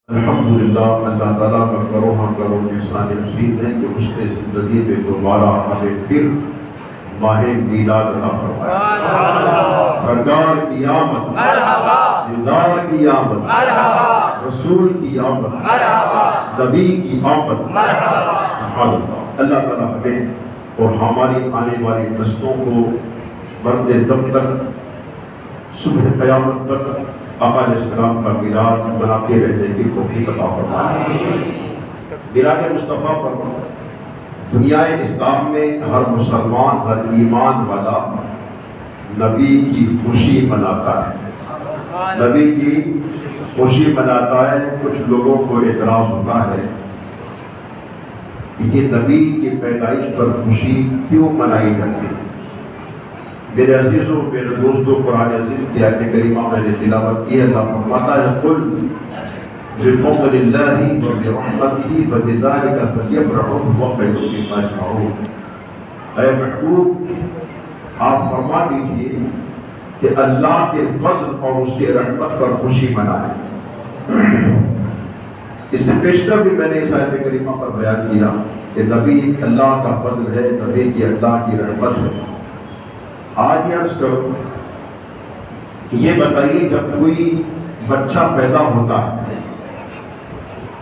الحمدللہ اللہ تعالیٰ کا کرو احسان رشید ہے کہ اس نے زندگی میں دوبارہ ہمیں پھر ماہ میلاد عطا فرمایا۔ سرکار کی آمد، دیدار کی آمد، رسول کی آمد، نبی کی آمد، اللہ تعالیٰ ہمیں اور ہماری آنے والی نسلوں کو مرتے دم تک صبح قیامت تک آقا علیہ السلام کا میلاد مناتے رہنے کی توفیق عطا فرمائے۔ میلاد مصطفیٰ پر دنیا اسلام میں ہر مسلمان، ہر ایمان والا نبی کی خوشی مناتا ہے، نبی کی خوشی مناتا ہے۔ کچھ لوگوں کو اعتراض ہوتا ہے کہ یہ نبی کی پیدائش پر خوشی کیوں منائی جاتی ہے؟ میرے عزیزوں، میرے دوستوں، قرآن عظیم کی آیت کریمہ میں نے تلاوت کی ہے۔ اللہ فرماتا ہے قل بفضل اللہ وبرحمتہ فبذلک فلیفرحوا هو خیر مما یجمعون۔ اے محبوب، آپ فرما دیجئے کہ اللہ کے فضل اور اس کے رحمت پر خوشی منائیں۔ اس سے پیشتر بھی میں نے اس آیت کریمہ پر بیان کیا کہ نبی اللہ کا فضل ہے، نبی کی اللہ کی رحمت ہے۔ آج یہ عرض کرو کہ یہ بتائیے جب کوئی بچہ پیدا ہوتا ہے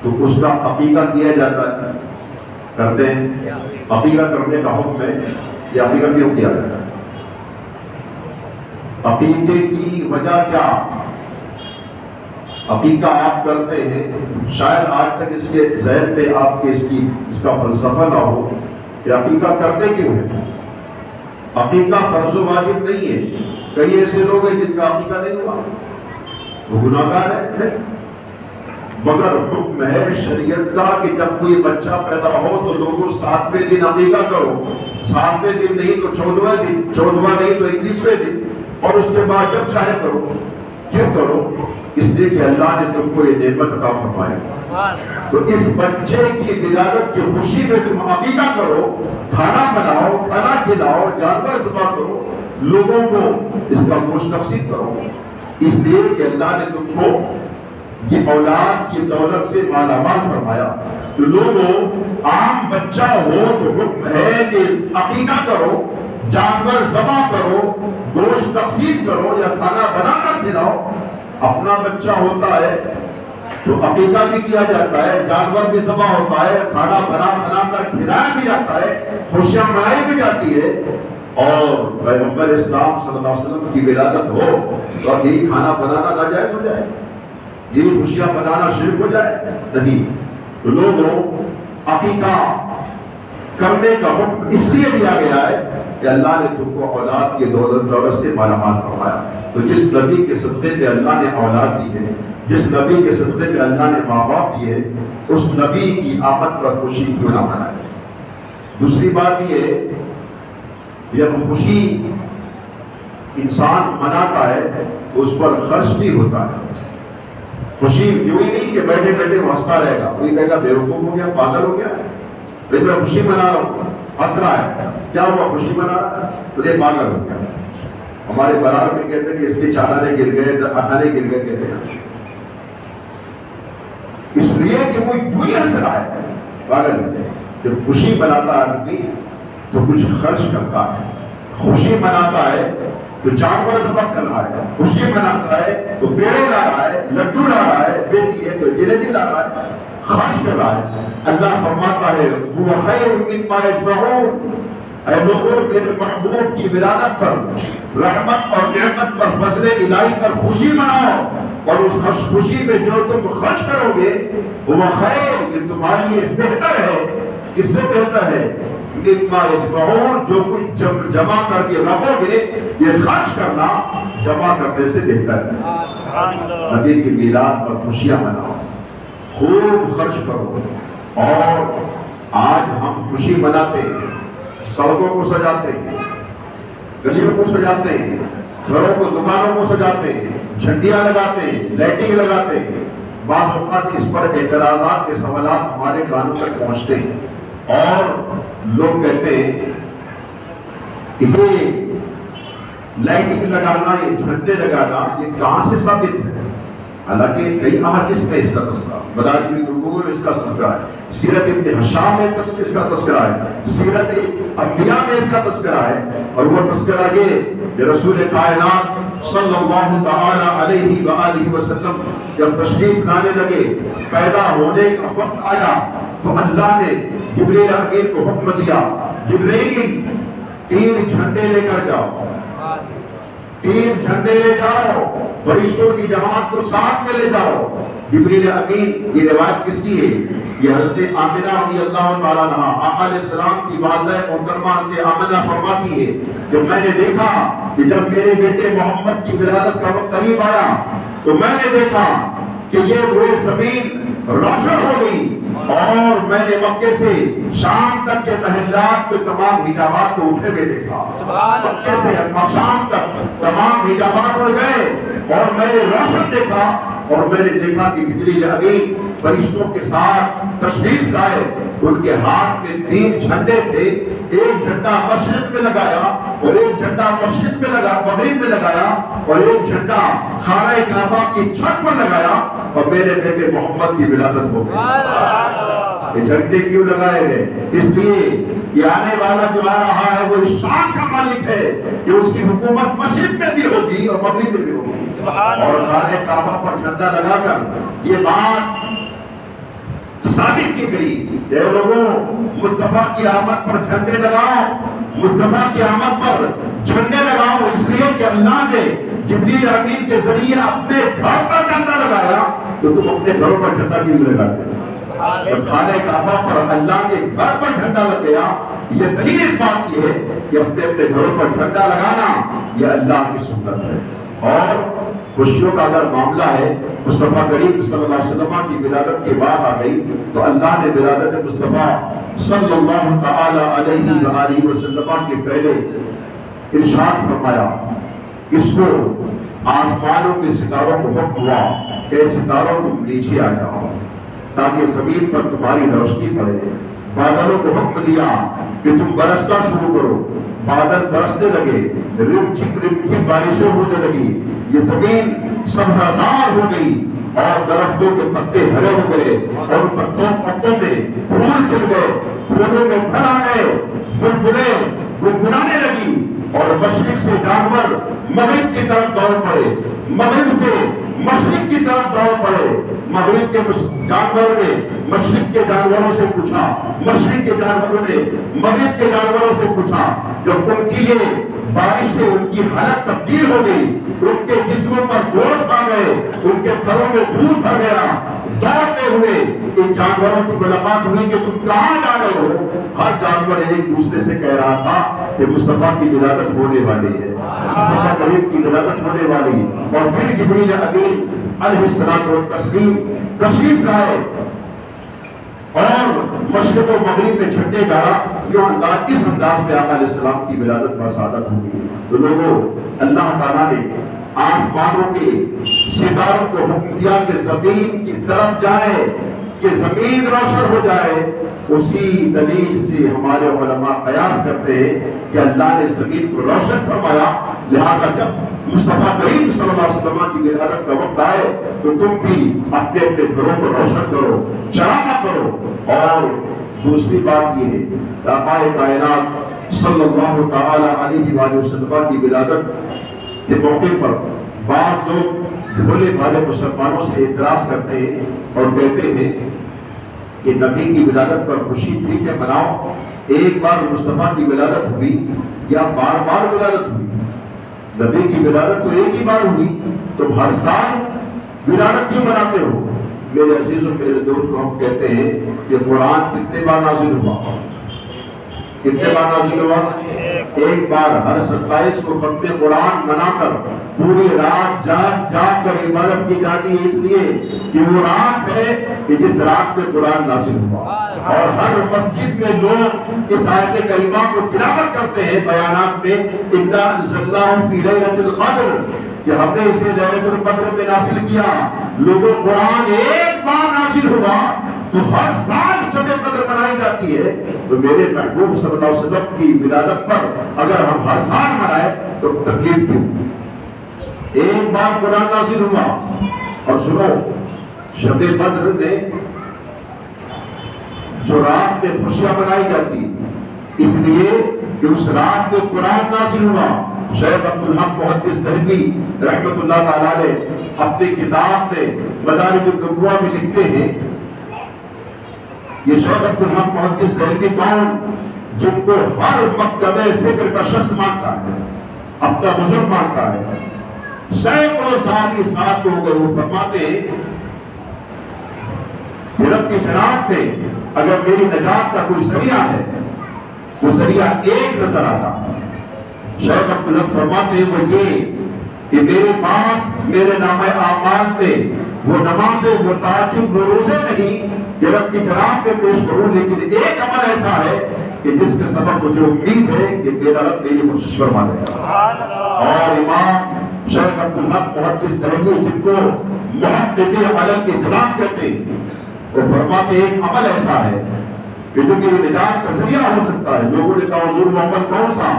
تو اس کا عقیقہ کیا جاتا ہے، کرتے ہیں؟ عقیقہ کرنے کا حکم ہے، یہ عقیقہ کیوں کیا جاتا ہے؟ عقیقے کی وجہ کیا؟ عقیقہ آپ کرتے ہیں، شاید آج تک اس کے ذہن پہ آپ کے اس کا فلسفہ نہ ہو کہ عقیقہ کرتے کیوں ہیں؟ عقیقہ فرض و واجب نہیں ہے۔ کئی ایسے لوگ ہیں جن کا عقیقہ نہیں ہوا، وہ گناہگار ہے نہیں، مگر حکم ہے شریعت کا کہ جب کوئی بچہ پیدا ہو تو لوگوں 7ویں دن عقیقہ کرو، 7ویں دن نہیں تو 14واں دن، 14واں نہیں تو 21ویں دن، اور اس کے بعد جب چاہے کرو۔ کیوں کرو؟ اس لیے کہ اللہ نے تم کو یہ نعمت عطا فرمائی، تو اس بچے کی ولادت کی خوشی میں تم عقیقہ کرو، کھانا بناؤ، کھانا کھلاؤ، جانور ذبح کرو، لوگوں کو اس کا گوشت تقسیم کرو، اس لیے کہ اللہ نے تم کو یہ اولاد کی دولت سے مالا مال فرمایا۔ تو لوگوں، عام بچہ ہو تو حکم ہے کہ عقیقہ کرو، جانور ذبح کرو، گوشت تقسیم کرو یا کھانا بنا کر کھلاؤ۔ اپنا بچہ ہوتا ہے تو عقیقہ بھی کیا جاتا ہے، جانور بھی ذبح ہوتا ہے، کھانا بنا کر کھلایا بھی جاتا ہے، خوشیاں منائی بھی جاتی ہے، اور پیغمبر اسلام صلی اللہ علیہ وسلم کی ولادت ہو تو اب یہی کھانا بنانا ناجائز ہو جائے، یہی خوشیاں منانا شرک ہو جائے؟ نہیں۔ تو لوگوں، عقیقہ کرنے کا حکم اس لیے دیا گیا ہے کہ اللہ نے تم کو اولاد کی دولت سے مالا مال فرمایا۔ تو جس نبی کے صدقے پہ اللہ نے اولاد دی ہے، جس نبی کے صدقے پہ اللہ نے ماں باپ دیے، اس نبی کی آمد پر خوشی کیوں نہ منائے؟ دوسری بات یہ، جب خوشی انسان مناتا ہے تو اس پر خرچ بھی ہوتا ہے۔ خوشی یوں ہی نہیں کہ بیٹھے بیٹھے وہ ہنستا رہے گا، کوئی کہے گا بیوقوف ہو گیا، پاگل ہو گیا، میں خوشی منا رہا ہوں، ہنس رہا ہے، کیا ہوا؟ خوشی منا رہا ہے، تو یہ پاگل ہو گیا۔ ہمارے برار میں کہتے ہیں کہ اس کے چالانے گر گئے، اٹھانے گر گئے، کہتے ہیں اس لیے کہ وہ یوں ہی ہنس رہا ہے، پاگل ہے۔ جب خوشی مناتا آدمی تو کچھ خرچ کرتا ہے، خوشی مناتا ہے تو جانور ذبح کر رہا ہے، خوشی مناتا ہے تو پیڑے لا رہا ہے، لڈو لا رہا ہے، بیٹی ہے تو جلیبی لا رہا ہے، خرچ کر رہا ہے۔ اللہ فرماتا ہے وہ خیر مما یجمعون، اے لوگوں، میرے محبوب کی ولادت پر، رحمت اور نعمت پر، فضل الہی پر خوشی مناؤ، اور اس خوشی میں جو تم خرچ کرو گے وہ خیر، یہ تمہارے لیے بہتر ہے۔ کس سے بہتر ہے؟ مما یجمعون، جو کچھ جمع کر کے رکھو گے، یہ خرچ کرنا جمع کرنے سے بہتر ہے۔ نبی کی میلاد پر خوشیاں مناؤ، خوب خرچ کرو۔ اور آج ہم خوشی مناتے ہیں، سڑکوں کو سجاتے ہیں، گلیوں کو سجاتے ہیں، گھروں کو، دکانوں کو سجاتے ہیں، جھنڈیاں لگاتے ہیں، لائٹنگ لگاتے ہیں۔ بعض اوقات اس پر اعتراضات کے سوالات ہمارے کانوں تک پہنچتے ہیں، اور لوگ کہتے ہیں کہ یہ لائٹنگ لگانا، یہ جھنڈے لگانا، یہ کہاں سے ثابت ہے؟ حالانکہ کئی احادیث میں اس کا تذکرہ، مدارج النبوہ میں اس کا تذکرہ ہے، سیرت ابن ہشام میں اس کا تذکرہ ہے، سیرت انبیاء میں اس کا تذکرہ ہے، اور وہ تذکرہ یہ کہ رسول کائنات صلی اللہ تعالی علیہ وآلہ وسلم جب تشریف لانے لگے، پیدا ہونے کا وقت آیا تو اللہ نے جبریل امین کو حکم دیا، جبریل 3 جھنڈے لے کر جاؤ، 3 جھنڈے لے جاؤ، فرشتوں کی جماعت کو ساتھ میں لے جاؤ۔ جبریل امین، یہ روایت کس کی ہے؟ یہ حضرت آمنہ رضی اللہ تعالیٰ عنہا، آقا علیہ السلام کی والدہ محترمہ حضرت آمنہ فرماتی ہے کہ میں نے دیکھا کہ جب میرے بیٹے محمد کی ولادت کا وقت قریب آیا تو میں نے دیکھا کہ یہ روئے زمین روشن ہو گئی، اور میں نے مکے سے شام تک کے محلات کے تمام حجابات کو اٹھے ہوئے دیکھا، مکے سے شام تک تمام حجابات اٹھ گئے، اور میں نے روشن دیکھا، اور میں نے دیکھا کہ جبریل امین فرشتوں کے ساتھ تشریف لائے، ان کے ہاتھ میں 3 جھنڈے تھے، ایک جھنڈا مشرق میں لگایا اور ایک جھنڈا مشرق میں لگا مغرب میں لگایا، اور ایک جھنڈا خانہ کعبہ کی چھت پر لگایا، اور میرے بیٹے محمد کی ولادت ہو گئی۔ یہ جھنڈے کیوں لگائے گئے؟ اس لیے یہ آنے والا جو آ رہا ہے وہ اس شان کا مالک ہے کہ اس کی حکومت مشرق میں بھی ہوگی اور مغرب میں بھی ہوگی، اور خانہ کعبہ پر جھنڈا لگا کر یہ بات ثابت کی گئی کہ لوگوں مصطفیٰ کی آمد پر جھنڈے لگاؤ، مصطفیٰ کی آمد پر جھنڈے لگاؤ، اس لیے کہ اللہ نے جبریل امین کے ذریعے اپنے گھر پر جھنڈا لگایا، تو تم اپنے گھروں پر جھنڈا کیوں لگاتے ہو؟ جب خانہ کعبہ پر اللہ کے گھر پر جھنڈا لگ گیا، یہ دلیل اس بات کی ہے کہ اپنے اپنے گھروں پر جھنڈا لگانا یہ اللہ کی سنت ہے۔ اور خوشیوں کا اگر معاملہ ہے، مصطفیٰ کریم صلی اللہ علیہ وسلم کی ولادت کی بات آ گئی تو اللہ نے ولادت مصطفیٰ صلی اللہ تعالی علیہ وآلہ وسلم کے پہلے ارشاد فرمایا، اس کو آسمانوں کے ستاروں کو حکم ہوا کہ ستاروں تم نیچے آ جاؤ تاکہ زمین پر تمہاری روشنی پڑے، بادلوں کو حکم دیا کہ تم برسنا شروع کرو، بادل برسنے لگے، رم چھک بارشیں ہونے لگی، یہ زمین سبزار ہو گئی، اور درختوں کے پتے ہرے ہو گئے، اور پتوں میں پھول کھل گئے، پھولوں میں پھل آ گئے، بلبلیں گنگنانے لگی، اور مشرق سے جانور مغرب کی طرف دوڑ پڑے، مغرب سے مشرق کی طرف دوڑ پڑے، مغرب کے جانوروں نے مشرق کے جانوروں سے پوچھا، مشرق کے جانوروں نے مغرب کے جانوروں سے پوچھا، جب ان کی یہ بارش سے ان کی حالت تبدیل ہو گئی، ان کے جسموں پر گوشت آ گئے، ان کے تھروں میں دودھ بھر گیا، دوڑتے ہوئے ان جانوروں کی ملاقات ہوئی کہ تم کہاں جا رہے ہو؟ ہر جانور ایک دوسرے سے کہہ رہا تھا کہ مصطفیٰ کی ولادت ہونے والی ہے، مصطفیٰ کریم کی ولادت ہونے والی ہے۔ اور پھر جبریل امین علیہ السلام و تسلیم تشریف لائے، اور مشرق و مغرب میں جھنڈے گاڑا، اس انداز میں آقا علیہ السلام کی ولادت بسعادت ہوگی۔ تو لوگوں، اللہ تعالیٰ نے آسمانوں کے ستاروں کو حکم دیا کہ زمین کی طرف جائے، کہ زمین روشن ہو جائے۔ اسی دلیل سے ہمارے علماء قیاس کرتے ہیں کہ اللہ نے زمین کو روشن فرمایا، لہذا جب مصطفیٰ کریم صلی اللہ علیہ وسلم کی ولادت کا وقت آئے تو تم بھی اپنے اپنے گھروں کو روشن کرو، چراغاں کرو۔ اور دوسری بات یہ ہے کہ آقا کائنات صلی اللہ تعالی علیہ وآلہ وسلم کی ولادت کے موقع پر بعض لوگ بھولے بھالے مسلمانوں سے اعتراض کرتے ہیں اور کہتے ہیں کہ نبی کی ولادت پر خوشی ٹھیک ہے مناؤ، ایک بار مصطفیٰ کی ولادت ہوئی یا بار بار ولادت ہوئی؟ نبی کی ولادت تو ایک ہی بار ہوئی، تم ہر سال ولادت کیوں مناتے ہو؟ میرے عزیزوں میرے دوستوں، ہم کہتے ہیں کہ قرآن کتنے بار نازل ہوا؟ کتنے بار نازل ہوا؟ ایک بار۔ ہر 27 کو ختم قرآن منا کر پوری رات جاگ جاگ کر عبادت کی جاتی ہے، اس لیے کہ وہ رات ہے کہ جس رات میں قرآن نازل ہوا، اور ہر مسجد میں لوگ اس آیت کریمہ کو تلاوت کرتے ہیں بیانات میں، اِنَّا أَنزَلْنَاهُ فِي لَيْلَةِ الْقَدْرِ، کہ ہم نے اسے ليلۃ القدر میں نازل کیا۔ لوگوں، قرآن ایک بار نازل ہوا تو ہر سال شب قدر منائی جاتی ہے، تو میرے محبوب صلی اللہ علیہ وسلم کی ولادت پر اگر ہم ہر سال منائے تو تکلیف کیوں؟ ایک بار قرآن نازل ہوا، اور سنو، شب قدر میں جو رات میں خوشیاں منائی جاتی اس لیے کہ اس رات میں قرآن نازل ہوا۔ شیخ عبدالحق محدث دہلوی رحمۃ اللہ تعالی علیہ اپنی کتاب میں مدارج النبوہ میں لکھتے ہیں، یہ شیخ عبدالحق محدث دہلوی کون؟ جن کو ہر مکتبہ فکر کا شخص مانتا ہے، اپنا بزرگ مانتا ہے، سینکڑوں سال اس ساتھ ہو گئے۔ وہ فرماتے ہیں کہ رب کی جناب میں اگر میری نجات کا کوئی ذریعہ ہے، وہ ذریعہ ایک نظر آتا۔ شیخ عبدالحق فرماتے ہیں وہ یہ کہ میرے پاس میرے نامہ اعمال میں وہ نمازیں، وہ تہجد، وہ روزے نہیں کہ رب کی جناب میں پیش کروں، لیکن ایک عمل ایسا ہے کہ جس کے سبب مجھے امید ہے کہ میرا رب میری بخشش فرما دے گا۔ اور امام شیخ عبدالحق محدث دہلوی جن کو محدث علم کے غلام کہتے ہیں، وہ فرماتے ایک عمل ایسا ہے کہ جو میری نجات کا ذریعہ ہو سکتا ہے۔ لوگوں نے کہا حضور وہ عمل کون سا؟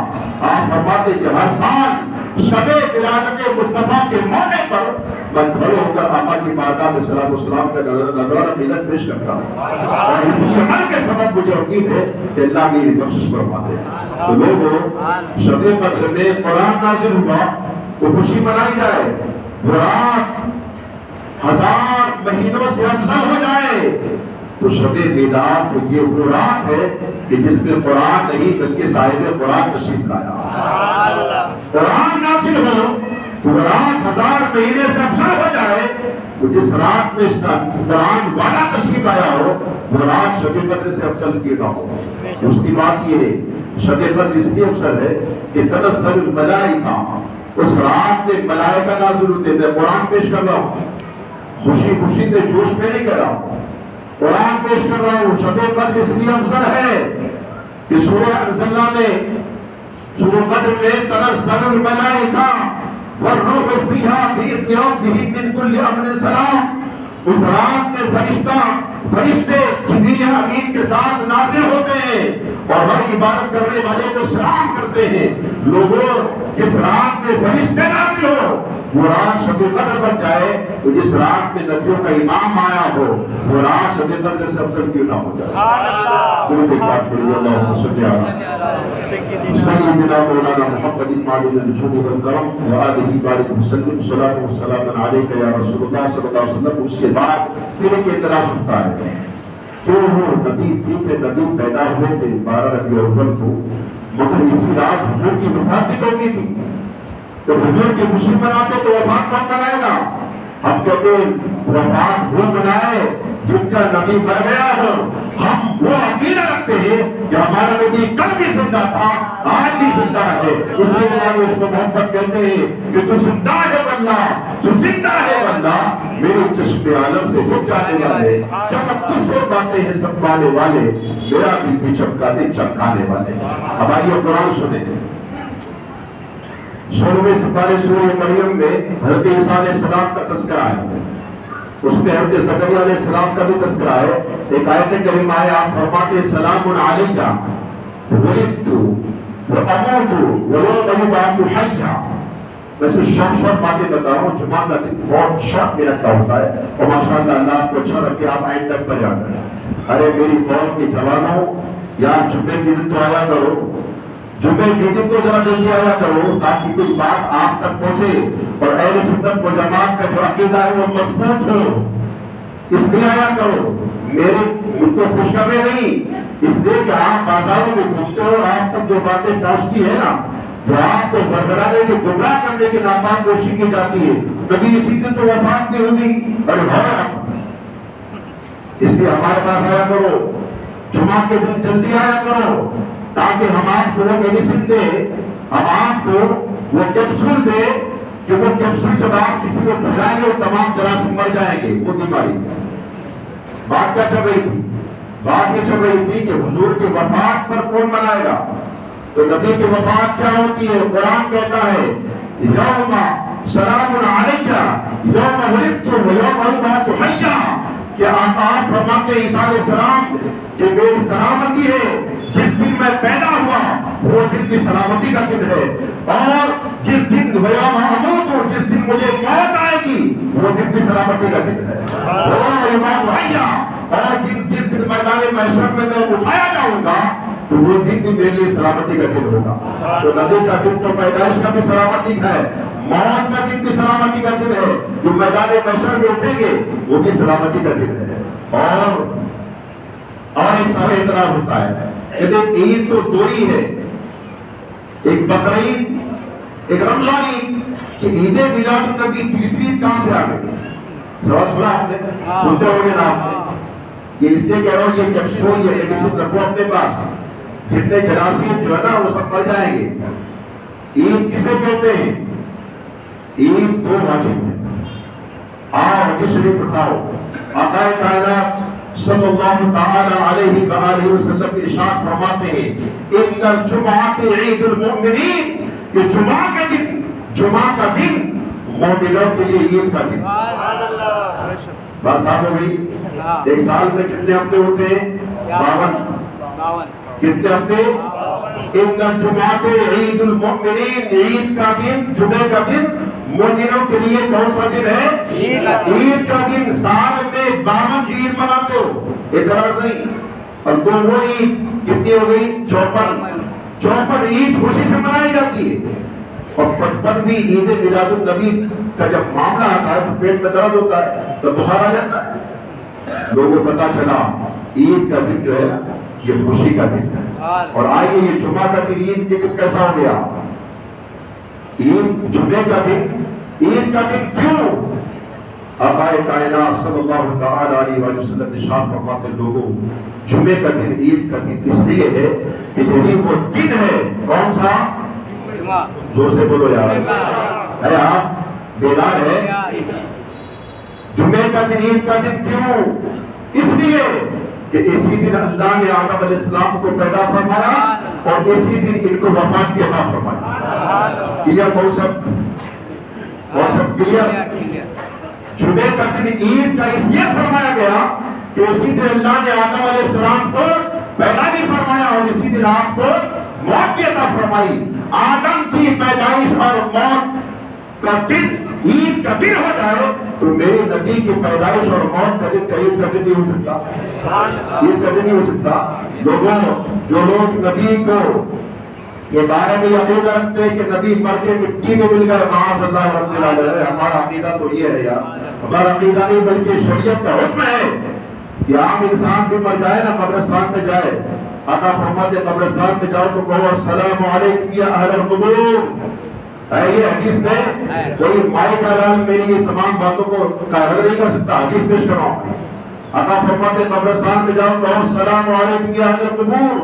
آپ فرماتے کہ ہر سال شب ولادت مصطفیٰ کے موقع پر میں کھڑے ہو کر آقا کی بارگاہ میں صلاۃ و سلام کا نذرانہ ملت پیش کرتا ہوں، اور اسی عمل کے سبب مجھے امید ہے کہ اللہ میری بخشش فرما دے۔ تو لوگوں، شب قدر میں قرآن نازل ہوا تو خوشی منائی جائے، وہ رات 1000 مہینوں سے افضل ہو جائے، تو شب میلاد تو یہ وہ رات ہے کہ جس میں قرآن نہیں بلکہ صاحب قرآن تشریف لایا۔ قرآن نازل ہو تو وہ رات 1000 مہینے سے افضل ہو جائے، تو جس رات میں اس کا قرآن والا تشریف آیا ہو وہ رات شب قدر سے افضل کیوں نہ ہو۔ اس کی بات یہ ہے شب قدر اس لیے افضل ہے کہ تنزل الملائکہ، اس رات میں ملائکہ نازل ہوتے ہیں۔ میں قرآن پیش کر رہا ہوں، خوشی خوشی میں جوش میں نہیں کر رہا ہوں، قرآن پیش کر رہا ہوں۔ شب قدر اس لیے افضل ہے کہ سورہ انزلنا میں، سورہ قدر میں تنزل الملائکہ والروح فیہا بإذن ربہم من کل امر سلام، اس رات میں فرشتے جبریل امین کے ساتھ نازل ہوتے ہیں اور ہر عبادت کرنے والے کو سلام کرتے ہیں۔ لوگوں، جس رات میں فرشتے نازل ہو وہ رات شب قدر بن جائے، تو جس رات میں نبیوں کا امام آیا ہو وہ رات شب قدر سے افضل کیوں نہ ہو جائے۔ درود پاک پڑھیے، اللہم صلی علی سیدنا مولانا محمد المعلوم الجود والکرم وآلہ بارک وسلم، صلاۃ و سلام علیک یا رسول اللہ صلی اللہ علیہ وسلم۔ اس کے بعد پھر ایک اعتراض ہوتا ہے، کیوں ہو نبی ٹھیک ہے، نبی پیدا ہوئے تھے 12 ربیع الاول کو، مگر اسی رات حضور کی وفات بھی ہوگی تھی، تو حضور کی خوشی مناتے تو وفات کون منائے گا؟ ہم کہتے ہیں وفات وہ منائے جن کا نبی مر گیا ہو۔ ہم وہ عقیدہ رکھتے ہیں کہ ہمارا نبی کل بھی زندہ تھا، آج بھی زندہ ہے، اس لیے ہم اس کو محبت کہتے ہیں کہ تو زندہ ہے واللہ، تو زندہ ہے واللہ، میرے چشم عالم سے جھک جانے والے، جب اب تجھ سے باتیں ہیں سب پانے والے، میرا دل بھی چمکاتے چمکانے والے۔ اب آئیے قرآن سنیں، 16ویں سپارے سورہ مریم میں حضرت عیسیٰ علیہ السلام کا تذکرہ ہے، اس میں حضرت زکریا علیہ السلام کا بھی تذکرہ ہے۔ ایک آیت کریمہ ہے، آپ فرماتے ہیں سلام علیہ ولدت واموت ویوم یبعث حیا۔ ویسے شارٹ باتیں بتا رہا ہوں، جمعہ کا دن بہت شارٹ میں رکھتا ہوتا ہے، اور ماشاءاللہ اللہ آپ کو اچھا رکھے، آپ اینڈ تک پر جاتے۔ ارے میری قوم کے جوانوں، یار جمعے کے دن تو آیا کرو، جمعے کے دن تو ذرا جلدی آیا کرو تاکہ کوئی بات آپ تک پہنچے اور اہل سنت و جماعت کا جو عقیدہ ہے وہ مضبوط ہو، اس لیے آیا کرو۔ مجھ کو خوش کرنے نہیں، اس لیے کہ آپ بازاروں میں گھومتے ہو، آپ تک جو باتیں پہنچتی ہے نا، جو آپ کو برقرارے کے گمراہ کرنے کی ناکام کوشش کی جاتی ہے، کبھی اسی دن تو وفات نہیں ہوگی، اس لیے ہمارے پاس آیا کرو، جمعہ کے دن جلدی آیا کرو تاکہ ہم آپ کو وہ میڈیسن دے، ہم آپ کو وہ کیپسول دے کہ وہ کیپسول جب آپ کسی کو کھلائیں گے وہ تمام جراثیم مر جائیں گے وہ بیماری۔ بات کیا چل رہی تھی؟ بات یہ چل رہی تھی کہ حضور کی وفات پر کون منائے گا؟ تو نبی کی وفات کیا ہوتی ہے؟ قرآن کہتا ہے یوم سلام علیہ یوم ولدت ویوم یبعث حیا، کہ آقا فرماتے ہیں عیسیٰ علیہ السلام کہ میری سلامتی ہے جس دن میں پیدا ہوا وہ دن کی سلامتی کا دن ہے، اور جس دن ویوم اموت، جس دن مجھے موت آئے گی وہ دن بھی سلامتی کا دن ہے۔ اور جس دن میدان محشر میں میں اٹھایا جاؤں گا تو وہ دن بھی میرے لیے سلامتی کا دن ہوگا۔ تو نبی کا دن تو پیدائش کا بھی سلامتی ہے، موت کا دن بھی سلامتی کا دن ہے، جو میدان محشر میں اٹھیں گے وہ بھی سلامتی کا دن ہے۔ اور ایک سارے اعتراض ہوتا ہے کہ عید تو دو ہی ہے، ایک بقرعید ایک رمضان عید، کہ عید میلاد النبی تیسری عید کہاں سے آ گئی؟ سوال سنا آپ نے، سنتے ہو گے نا آپ نے؟ یہ اس لیے کہہ رہا ہوں یہ کیپسول یہ میڈیسن رکھو اپنے پاس، جتنے جراثیم جو ہے نا وہ سب مر جائیں گے۔ عید کسے کہتے ہیں؟ عید دو واجب ہے۔ آؤ حدیث شریف اٹھاؤ، آقا کائنات صلی اللہ تعالی علیہ وآلہ وسلم ارشاد فرماتے ہیں ان الجمعۃ عید المؤمنین، کہ جمعہ کا دن مومنوں کے لیے عید کا دن۔ بات صاحب ہو گئی؟ ایک سال میں کتنے ہفتے ہوتے ہیں؟ 52۔ کتنے ہفتے؟ ان الجمعۃ عید المؤمنین، عید کا دن، جمعے کا دن مومنوں کے لیے کون سا دن ہے؟ عید کا دن۔ سال میں 52 عید مناتے ہو، اعتراض نہیں۔ اور تو وہ عید کتنی ہو گئی؟ 54 عید خوشی سے منائی جاتی ہے۔ اور 55ویں عید میلاد النبی کا جب معاملہ آتا ہے تو پیٹ میں درد ہوتا ہے، تو بخار آ جاتا ہے۔ لوگوں کو پتا چلا عید کا دن جو ہے نا یہ خوشی کا دن ہے۔ اور آئیے یہ جمعہ کا دن عید کے دن کیسا ہو گیا؟ عید جمعے کا دن، عید کا دن کیوں؟ آقا کائنات صلی اللہ تعالی علیہ وآلہ وسلم نے ارشاد فرماتے لوگوں جمعے کا دن عید کا دن اس لیے ہے کہ یہی وہ دن ہے، کون سا؟ زور سے بولو یار، ارے آپ بیدار ہے؟ جمعے کا دن عید کا دن کیوں؟ اس لیے کہ اسی دن اللہ نے آدم علیہ السلام کو پیدا فرمایا اور اسی دن ان کو وفات کی عطا فرمایا۔ کیا کون سب کلیئر؟ جمعے کا دن عید کا اس لیے فرمایا گیا کہ اسی دن اللہ نے آدم علیہ السلام کو پیدا بھی فرمایا اور اسی دن آپ کو موت کی عطا فرمائی۔ آدم کی پیدائش اور موت کا دن عید کا دن ہو جائے تو میرے نبی کی پیدائش اور موت کا دن عید کا دن نہیں ہو سکتا، عید کا دن نہیں ہو سکتا۔ لوگوں جو لوگ نبی کو یہ بارے میں عقیدہ رکھتے ہیں کہ نبی مر کے مٹی میں مل گئے، معاذ اللہ رب العالمین، ہمارا عقیدہ تو یہ ہے یار، ہمارا عقیدہ نہیں بلکہ شریعت کا حکم ہے کہ عام انسان بھی مر جائے نا قبرستان میں جائے، آقا فرماتے قبرستان میں جاؤ تو کہو السلام علیکم یا اہل القبور۔ یہ حدیث میں کوئی مائی کا لال میری یہ تمام باتوں کو کارگر نہیں کر سکتا، حدیث پیش کر رہا ہوں۔ آقا فرماتے قبرستان میں جاؤ تو السلام علیکم یا اہل القبور،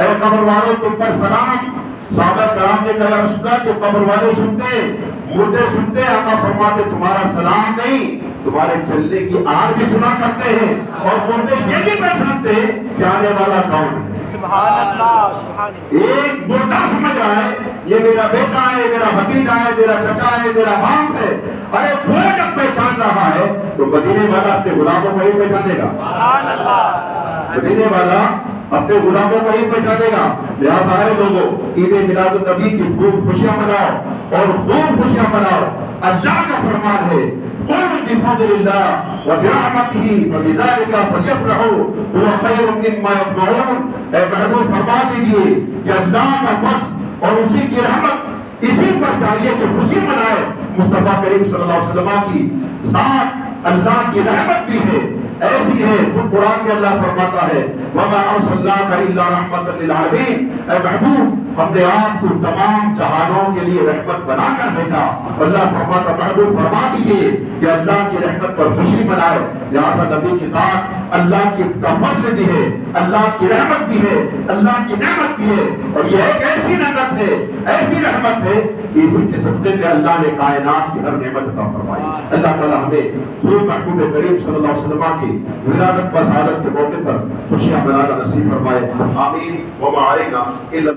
اے قبر والوں تم پر سلام۔ صحابہ کرام نے کہا یا رسول اللہ کہ قبر والے سنتے مردے سنتے، آقا فرماتے تمہارا سلام نہیں تمہارے چلنے کی آواز بھی سنا کرتے ہیں اور مردے یہ بھی پہچانتے ہیں کہ آنے والا کون ہے۔ سبحان اللہ، سبحان اللہ۔ ایک مردہ سمجھ رہا ہے یہ میرا بیٹا ہے، میرا بھتیجا ہے، میرا چچا ہے، میرا باپ ہے، ارے وہ جب پہچان رہا ہے تو مدینے والا اپنے غلاموں کو ہی پہچانے گا۔ سبحان اللہ۔ مدینے والا اپنے غلاموں کو ہی پہچانے گا۔ لہٰذا آئے لوگوں عید میلاد النبی کی خوب خوشیاں مناؤ اور خوب خوشیاں مناؤ۔ اللہ کا فرمان ہے قل بفضل اللہ وبرحمتہ فبذلک فلیفرحوا هو خیر مما یجمعون۔ اے محبوب فرما دیجئے کہ اللہ کا فضل اور اسی کی رحمت اسی پر چاہیے کہ خوشی منائے۔ مصطفیٰ کریم صلی اللہ علیہ وسلم کی ساتھ اللہ کی رحمت بھی ہے، ایسی ہے خود قرآن میں اللہ فرماتا ہے وَمَا أَرْسَلْنَاكَ إِلَّا رَحْمَةً لِلْعَالَمِينَ۔ اے محبوب ہم نے آپ کو تمام جہانوں کے لیے رحمت بنا کر بھیجا۔ اللہ فرماتا محبوب فرما دیجئے کہ اللہ کی رحمت پر خوشی منائے۔ لہذا نبی کے ساتھ اللہ کی فضل بھی ہے، اللہ کی رحمت بھی ہے، اللہ کی نعمت بھی ہے، اور یہ ایک ایسی نعمت ہے، ایسی رحمت ہے کہ اسی کے صدقے میں اللہ نے کائنات کی ہر نعمت عطا فرمائی۔ اللہ تعالیٰ ہمیں خوب محبوب کریم صلی اللہ علیہ وسلم کی ولادت و سعادت کے موقع پر خوشیاں منانا نصیب فرمائے۔ آمین۔ وما علینا الا